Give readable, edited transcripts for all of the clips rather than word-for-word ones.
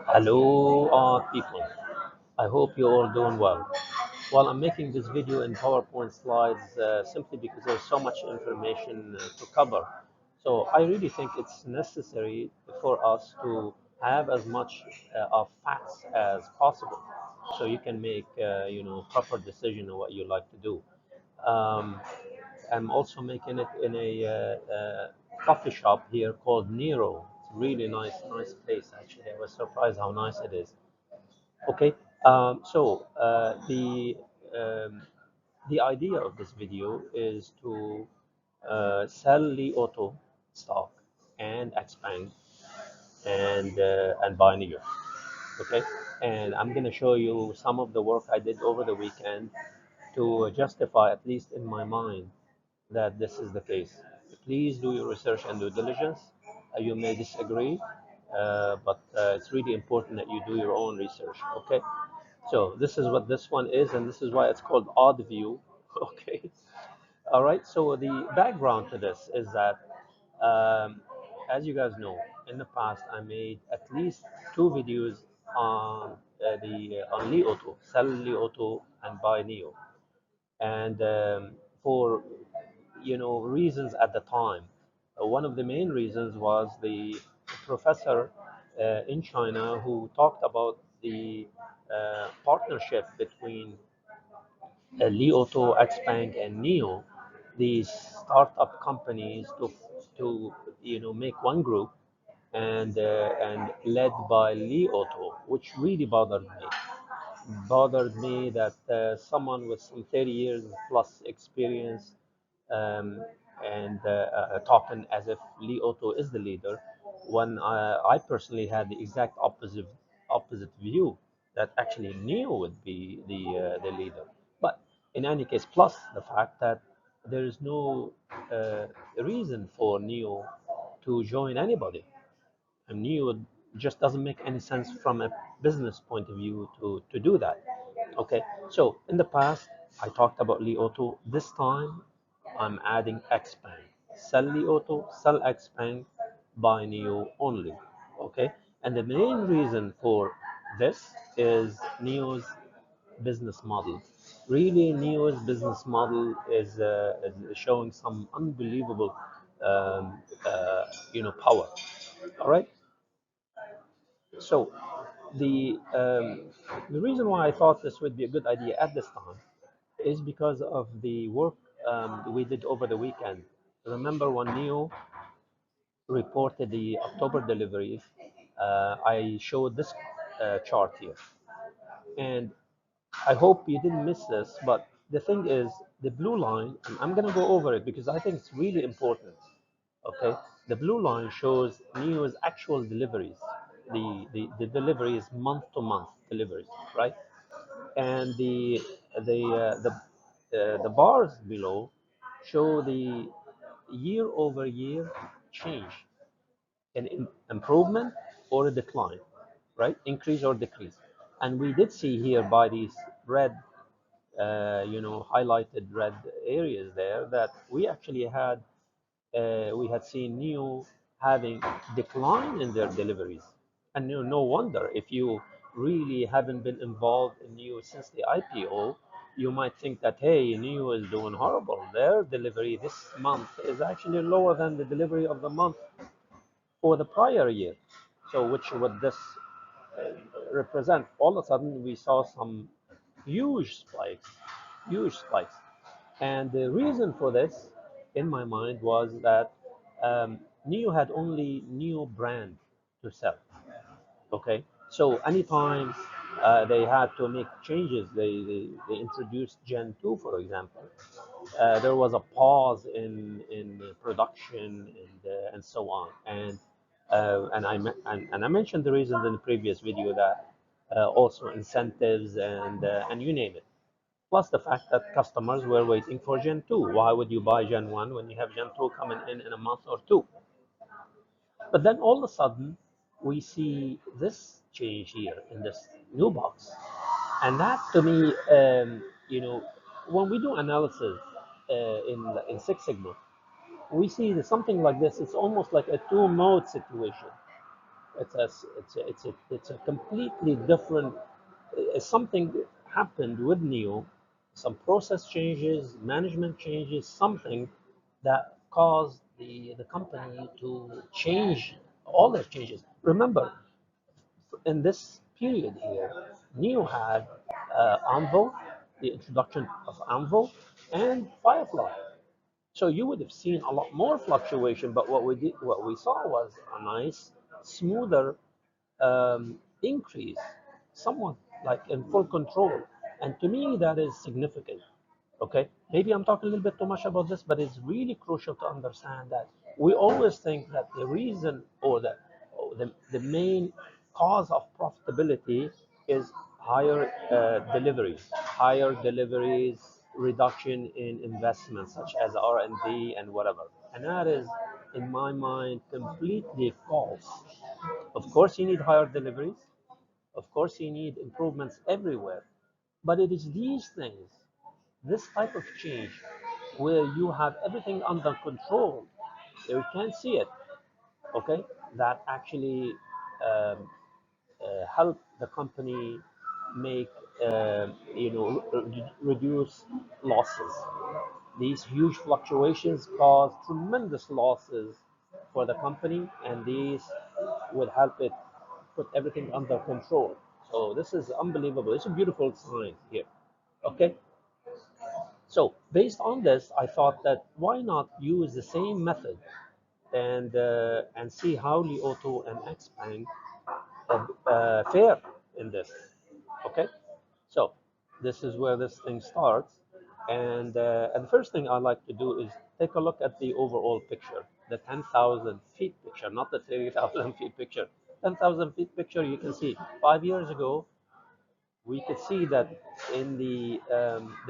Hello, people. I hope you're all doing well. Well, I'm making this video in PowerPoint slides simply because there's so much information to cover. So I really think it's necessary for us to have as much of facts as possible, so you can make proper decision on what you like to do. Um, I'm also making it in a coffee shop here called Nero. It's a really nice place actually. I was surprised how nice it is. Okay, um, the idea of this video is to sell Li Auto stock and Xpeng and buy Neo. Okay, and I'm gonna show you some of the work I did over the weekend to justify, at least in my mind, that this is the case. Please do your research and due diligence. You may disagree, but it's really important that you do your own research. Okay, so this is what this one is, and this is why it's called odd view. Okay, all right. So the background to this is that, um, as you guys know, in the past I made at least two videos on on Li Auto, sell Li Auto and buy Neo, and for reasons at the time. One of the main reasons was the professor in China who talked about the partnership between Li Auto, Xpeng, and Neo, these startup companies to make one group, and led by Li Auto, which really bothered me that someone with some 30 years plus experience, um, and talking as if Li Auto is the leader, when I personally had the exact opposite view, that actually Neo would be the leader. But in any case, plus the fact that there is no reason for Neo to join anybody. And Neo just doesn't make any sense from a business point of view to do that. Okay, so in the past, I talked about Li Auto. This time, I'm adding Xpeng. Sell Li Auto, sell Xpeng, buy Neo only. Okay, and the main reason for this is Neo's business model. Really, Neo's business model is showing some unbelievable, power. All right, so the reason why I thought this would be a good idea at this time is because of the work we did over the weekend. Remember when Neo reported the October deliveries, I showed this chart here. And I hope you didn't miss this, but the thing is, the blue line, and I'm going to go over it because I think it's really important. Okay, the blue line shows Neo's actual deliveries, the deliveries, month to month deliveries, right? And the bars below show the year over year change, an improvement or a decline, right? Increase or decrease. And we did see here by these red, highlighted red areas there, that we had seen Neo having decline in their deliveries. And no wonder, if you really haven't been involved in Neo since the IPO, you might think that, hey, Neo is doing horrible. Their delivery this month is actually lower than the delivery of the month for the prior year. So which would this represent? All of a sudden, we saw some huge spikes, huge spikes. And the reason for this, in my mind, was that Neo had only Neo brand to sell. Okay, so anytime they had to make changes, they introduced Gen 2, for example. There was a pause in production and so on. And I mentioned the reasons in the previous video, that also incentives and you name it. Plus the fact that customers were waiting for Gen 2. Why would you buy Gen 1 when you have Gen 2 coming in a month or two? But then all of a sudden, we see this change here in this new box. And that to me, when we do analysis in Six Sigma, we see that something like this. It's almost like a two-mode situation. It's a completely different. Something happened with Neo, some process changes, management changes, something that caused the company to change all the changes. Remember, in this period here, Neo had Anvil, the introduction of Anvil, and Firefly. So you would have seen a lot more fluctuation, but what we saw was a nice, smoother increase, somewhat like in full control. And to me, that is significant. Okay, maybe I'm talking a little bit too much about this, but it's really crucial to understand that we always think that the reason or the main cause of profitability is higher deliveries, reduction in investments such as R&D and whatever. And that is, in my mind, completely false. Of course, you need higher deliveries. Of course, you need improvements everywhere. But it is these things, this type of change, where you have everything under control, you can't see it, okay, that actually um, help the company make, reduce losses. These huge fluctuations cause tremendous losses for the company, and these would help it put everything under control. So this is unbelievable. It's a beautiful sign here. Okay, so based on this, I thought that why not use the same method and see how Li Auto and Xpeng fare in this. Okay, so this is where this thing starts, and the first thing I like to do is take a look at the overall picture, the 10,000 feet picture, not the 30,000 feet picture. 10,000 feet picture, you can see 5 years ago we could see that in the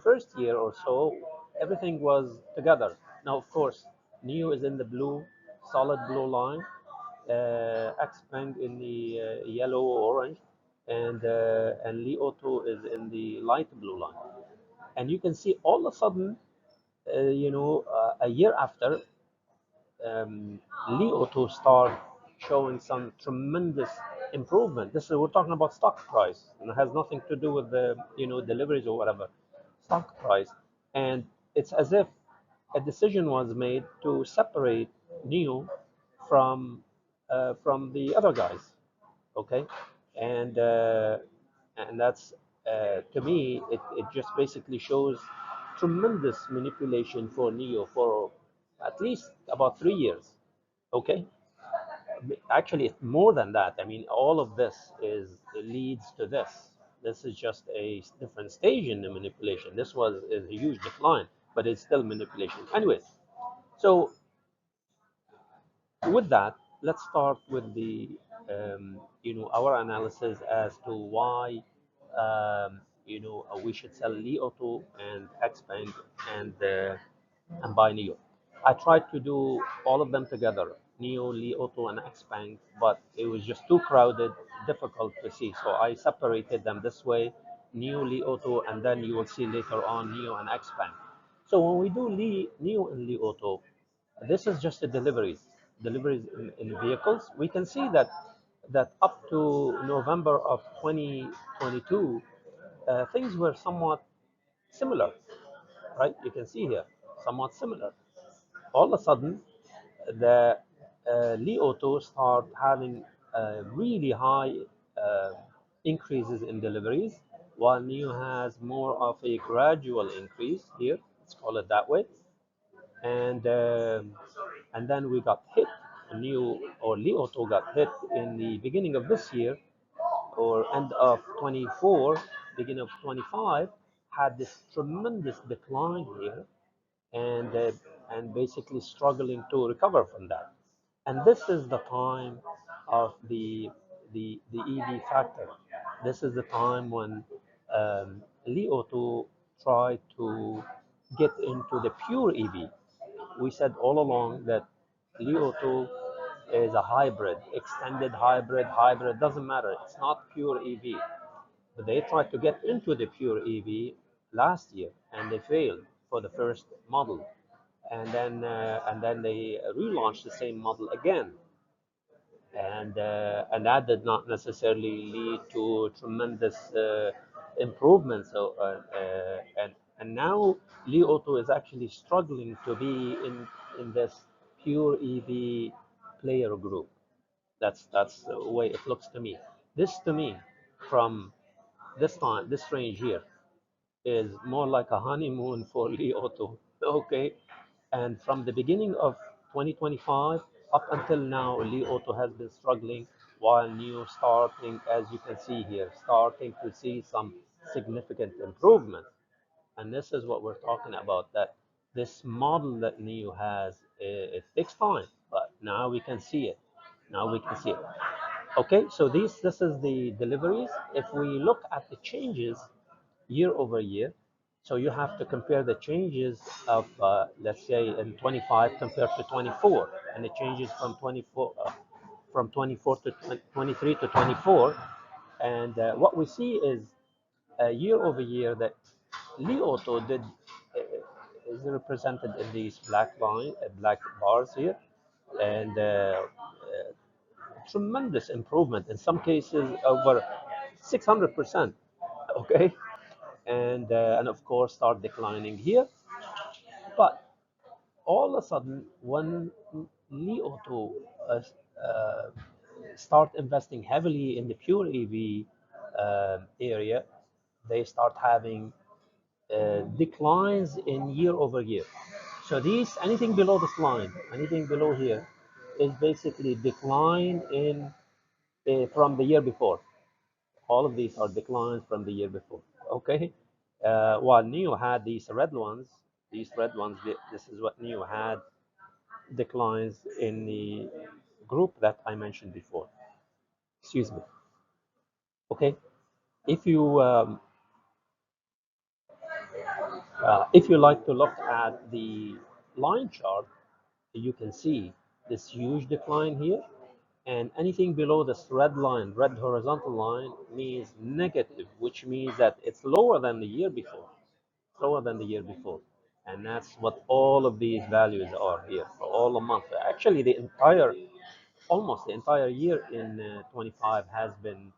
first year or so, everything was together. Now, of course, Neo is in the blue, solid blue line, Xpeng in the yellow or orange, and Li Auto is in the light blue line. And you can see all of a sudden, a year after, Li Auto start showing some tremendous improvement. This is, we're talking about stock price, and it has nothing to do with the deliveries or whatever. Stock price, and it's as if a decision was made to separate Neo from the other guys. Okay, and uh, and that's to me, it just basically shows tremendous manipulation for Neo for at least about 3 years. Okay, actually it's more than that. I mean, all of this is leads to this. This is just a different stage in the manipulation. This was is a huge decline, but it's still manipulation. Anyways, so with that, let's start with the our analysis as to why we should sell Li Auto and Xpeng and buy Neo. I tried to do all of them together, Neo, Li Auto, and Xpeng, but it was just too crowded, difficult to see. So I separated them this way, Neo, Li Auto, and then you will see later on Neo and Xpeng. So when we do Neo and Li Auto, this is just the deliveries in vehicles. We can see that up to November of 2022, things were somewhat similar, right? You can see here, somewhat similar. All of a sudden, the Li Auto start having really high uh, increases in deliveries, while Neo has more of a gradual increase here. Let's call it that way. And then we got hit. Neo or Li Auto got hit in the beginning of this year or end of 24, beginning of 25, had this tremendous decline here, and basically struggling to recover from that. And this is the time of the EV factor. This is the time when Li Auto tried to get into the pure EV. We said all along that Li Auto is a hybrid, extended hybrid, doesn't matter. It's not pure EV. But they tried to get into the pure EV last year, and they failed for the first model, and then they relaunched the same model again, and that did not necessarily lead to tremendous improvements. So and now Li Auto is actually struggling to be in this pure EV player group. That's the way it looks to me. This to me, from this range here, is more like a honeymoon for Li Auto. Okay, and from the beginning of 2025 up until now, Li Auto has been struggling, while NIO starting, as you can see here, starting to see some significant improvement. And this is what we're talking about, that this model that NIO has, it takes time, but now we can see it. Now we can see it. Okay, so this is the deliveries. If we look at the changes year over year, so you have to compare the changes of, let's say, in 25 compared to 24, and the changes from 24, from 24 to 23 to 24. And what we see is year over year that Li Auto did is represented in these black line, black bars here, and tremendous improvement in some cases over 600%. Okay, and of course start declining here. But all of a sudden, when Li Auto uh, start investing heavily in the pure EV area, they start having declines in year over year. So these, anything below this line, anything below here, is basically decline in from the year before. All of these are declines from the year before. Okay, while Neo had these red ones, this is what Neo had, declines in the group that I mentioned before. Excuse me. Okay, if you if you like to look at the line chart, you can see this huge decline here, and anything below this red line, red horizontal line, means negative, which means that it's lower than the year before, lower than the year before. And that's what all of these values are here for all the month. Actually, almost the entire year in 25 has been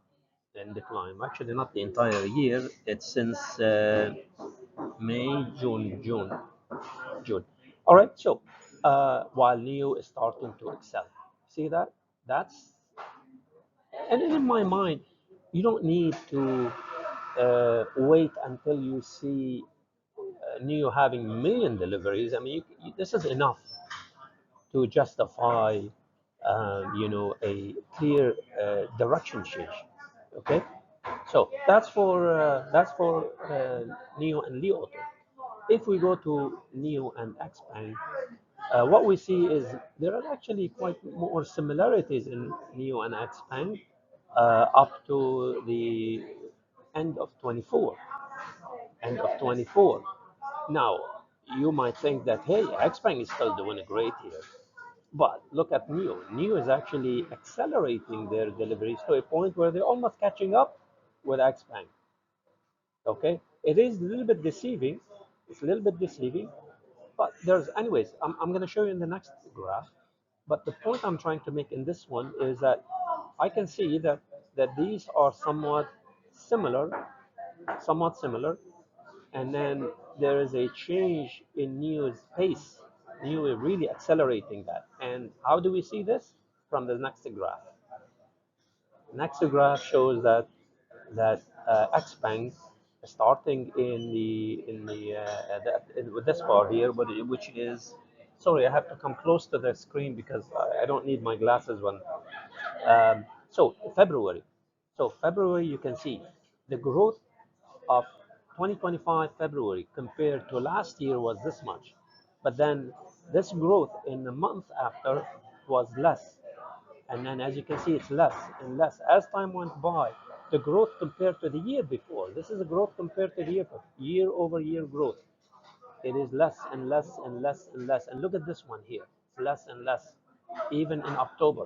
in decline. Actually, not the entire year. It's since May, June. All right. So while Neo is starting to excel, see that? That's, and in my mind, you don't need to wait until you see Neo having million deliveries. I mean, this is enough to justify, a clear direction change. Okay, so that's for Neo and Li Auto. If we go to Neo and Xpeng, what we see is there are actually quite more similarities in Neo and Xpeng up to the end of 24. End of 24. Now, you might think that, hey, Xpeng is still doing great here. But look at Neo. Neo is actually accelerating their deliveries to a point where they're almost catching up with Xpeng. Okay, it is a little bit deceiving. It's a little bit deceiving, but anyways, I'm going to show you in the next graph. But the point I'm trying to make in this one is that I can see that these are similar, somewhat similar, and then there is a change in Neo's pace. Neo is really accelerating that. And how do we see this? From the next graph. Next graph shows that Xpeng, starting with this bar here, which is, sorry, I have to come close to the screen because I don't need my glasses when. So February. So February, you can see the growth of 2025 February compared to last year was this much. But then this growth in the month after was less. And then as you can see, it's less and less. As time went by, the growth compared to the year before, this is a growth compared to the year over year growth. It is less and less and less and less. And look at this one here, it's less and less, even in October,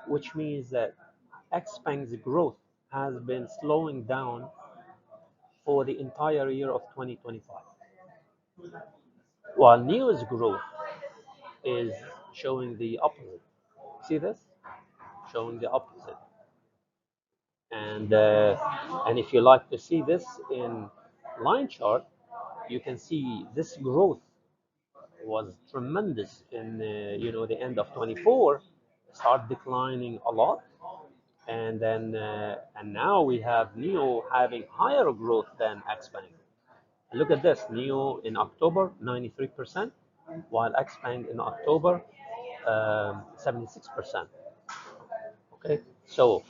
which means that Xpeng's growth has been slowing down for the entire year of 2025, while Neo's growth is showing the opposite. See this? showing the opposite. And if you like to see this in line chart, you can see this growth was tremendous in the end of 24, start declining a lot, and now we have Neo having higher growth than Xpeng. Look at this, Neo in October 93%, while Xpeng in October 76%. Okay, so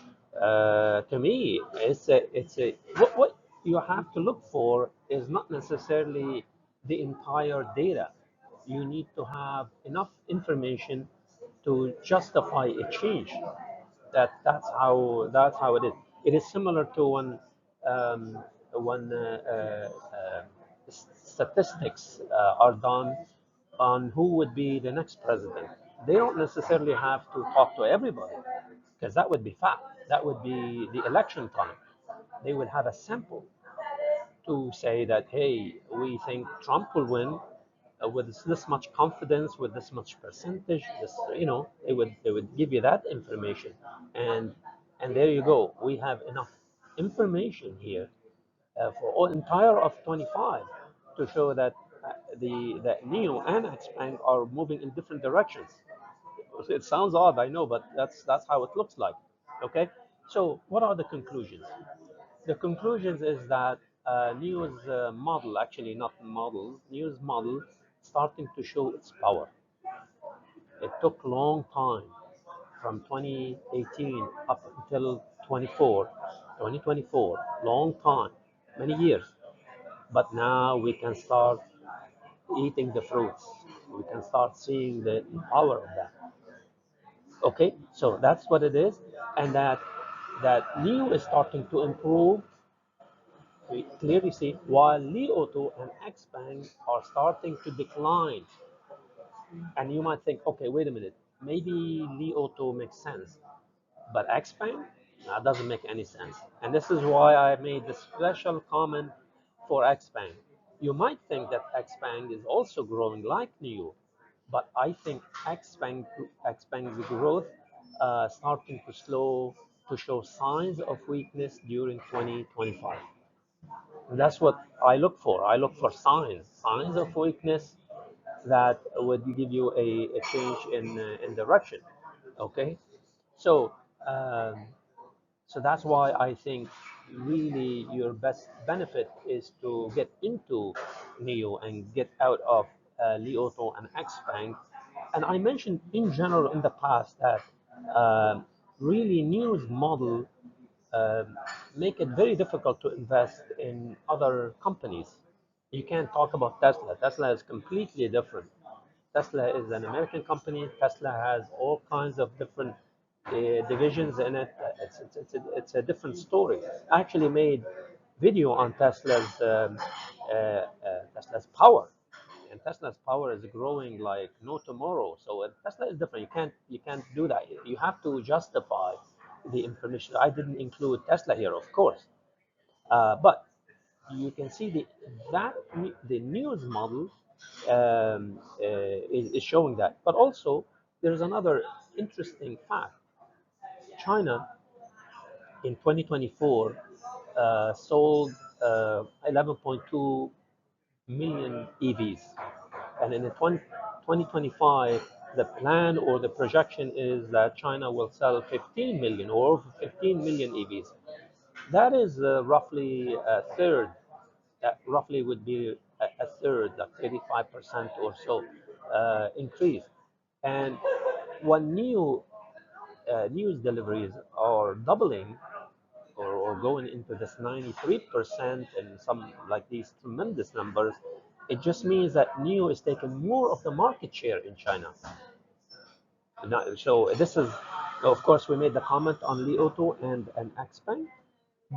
to me, it's a what you have to look for is not necessarily the entire data. You need to have enough information to justify a change. That's how it is. It is similar to when statistics are done on who would be the next president. They don't necessarily have to talk to everybody because that would be fact. That would be the election time. They would have a sample to say that, hey, we think Trump will win with this much confidence, with this much percentage. They would give you that information, and and there you go. We have enough information here for all entire of 25 to show that that Neo and Xpeng are moving in different directions. It sounds odd, I know, but that's how it looks like. Okay, so what are the conclusions? The conclusions is that Neo's model, actually not model, Neo's model starting to show its power. It took a long time from 2018 up until 2024, long time, many years. But now we can start eating the fruits. We can start seeing the power of that. Okay, so that's what it is, and that Neo is starting to improve. We clearly see while Li Auto and Xpeng are starting to decline. And you might think, okay, wait a minute, maybe Li Auto makes sense, but Xpeng, that doesn't make any sense. And this is why I made the special comment for Xpeng. You might think that Xpeng is also growing like Neo, but I think Xpeng's growth starting to slow, to show signs of weakness during 2025. And that's what I look for. I look for signs of weakness that would give you a change in direction. Okay, so um, so that's why I think really your best benefit is to get into Neo and get out of Li Auto and Xpeng. And I mentioned in general in the past that really Neo's model um, make it very difficult to invest in other companies. You can't talk about Tesla. Tesla is completely different. Tesla is an American company. Tesla has all kinds of different divisions in it. It's a different story. I actually made video on Tesla's power, and Tesla's power is growing like no tomorrow. So Tesla is different. You can't do that. You have to justify the information. I didn't include Tesla here, of course, but you can see the news model is showing that. But also, there's another interesting fact. China in 2024 sold 11.2 million EVs, and in the 2025, the plan or the projection is that China will sell 15 million or over 15 million EVs. That is roughly a third. That roughly would be a third, like 35% or so increase. And when news deliveries are doubling or going into this 93% and some like these tremendous numbers, it just means that NIO is taking more of the market share in China. So this is, of course, we made the comment on Li Auto and Xpeng,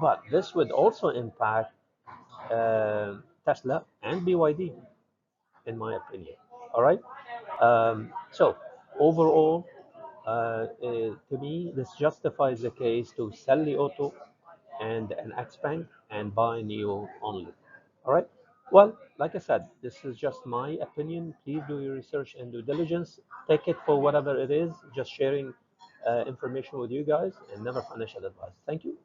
but this would also impact Tesla and BYD, in my opinion. All right. So overall, to me, this justifies the case to sell the auto and an Xpeng and buy Neo only. All right. Well, like I said, this is just my opinion. Please do your research and due diligence. Take it for whatever it is. Just sharing information with you guys and never financial advice. Thank you.